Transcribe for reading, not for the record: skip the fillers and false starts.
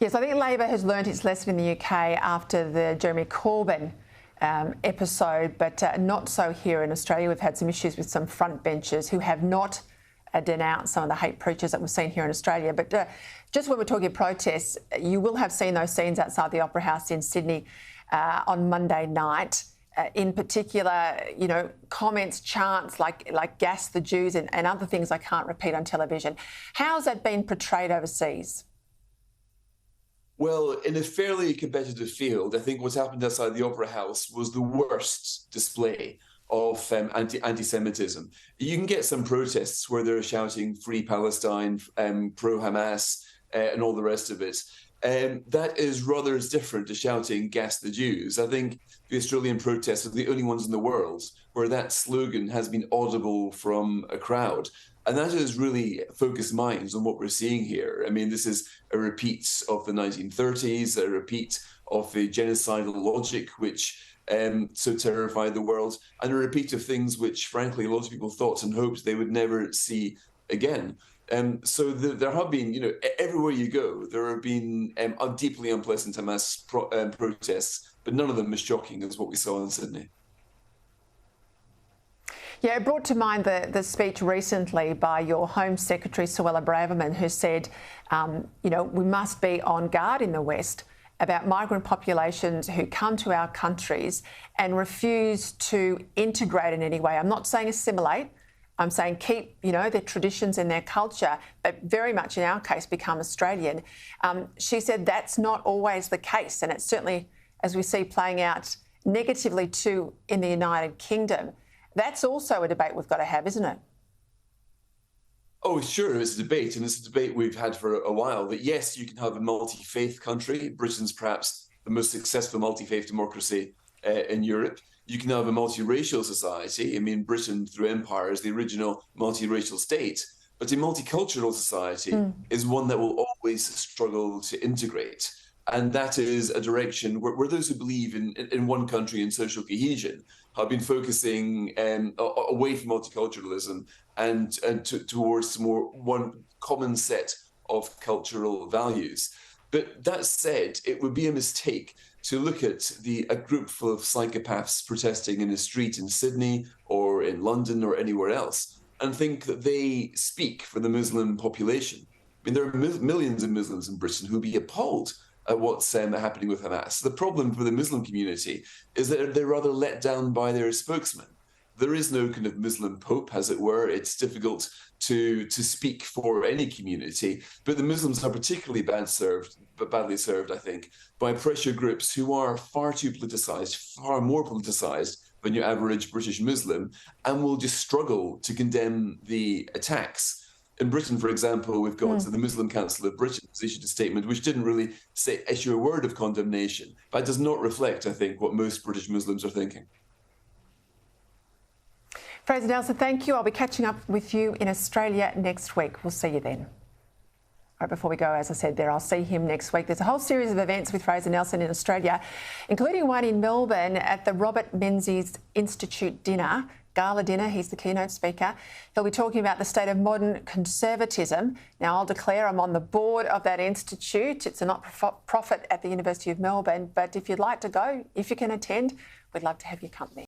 Yes, I think Labor has learned its lesson in the UK after the Jeremy Corbyn episode, but not so here in Australia. We've had some issues with some frontbenchers who have not denounced some of the hate preachers that we've seen here in Australia. But just when we're talking protests, you will have seen those scenes outside the Opera House in Sydney on Monday night. In particular, you know, comments, chants like "gas the Jews" and other things I can't repeat on television. How's that been portrayed overseas? Well, in a fairly competitive field, I think what's happened outside the Opera House was the worst display of anti-Semitism. You can get some protests where they're shouting "Free Palestine," pro-Hamas, and all the rest of it. That is rather different to shouting "gas the Jews." I think the Australian protests are the only ones in the world where that slogan has been audible from a crowd. And that has really focused minds on what we're seeing here. I mean, this is a repeat of the 1930s, a repeat of the genocidal logic, which so terrified the world, and a repeat of things which, frankly, a lot of people thought and hoped they would never see again. So there have been, you know, everywhere you go, there have been deeply unpleasant Hamas protests, but none of them as shocking as what we saw in Sydney. Yeah, it brought to mind the speech recently by your Home Secretary, Suella Braverman, who said, you know, we must be on guard in the West about migrant populations who come to our countries and refuse to integrate in any way. I'm not saying assimilate. I'm saying keep, you know, their traditions and their culture, but very much in our case become Australian. She said that's not always the case, and it's certainly, as we see playing out negatively too in the United Kingdom. That's also a debate we've got to have, isn't it? Oh, sure, it's a debate, and it's a debate we've had for a while, that yes, you can have a multi-faith country. Britain's perhaps the most successful multi-faith democracy in Europe. You can have a multiracial society. I mean, Britain, through empire, is the original multiracial state. But a multicultural society is one that will always struggle to integrate. And that is a direction where those who believe in one country and social cohesion have been focusing away from multiculturalism and towards more one common set of cultural values. But that said, it would be a mistake to look at a group full of psychopaths protesting in a street in Sydney or in London or anywhere else and think that they speak for the Muslim population. I mean, there are millions of Muslims in Britain who would be appalled at what's happening with Hamas. The problem for the Muslim community is that they're rather let down by their spokesman. There is no kind of Muslim pope, as it were. It's difficult to speak for any community, but the Muslims are particularly badly served, I think, by pressure groups who are far too politicized, far more politicized than your average British Muslim, and will just struggle to condemn the attacks. In Britain, for example, we've got the Muslim Council of Britain has issued a statement which didn't really issue a word of condemnation. That does not reflect, I think, what most British Muslims are thinking. Fraser Nelson, thank you. I'll be catching up with you in Australia next week. We'll see you then. Right, before we go, as I said there, I'll see him next week. There's a whole series of events with Fraser Nelson in Australia, including one in Melbourne at the Robert Menzies Institute dinner. Gala dinner. He's the keynote speaker. He'll be talking about the state of modern conservatism. Now, I'll declare I'm on the board of that institute. It's a not-for-profit at the University of Melbourne. But if you'd like to go, if you can attend, we'd love to have your company.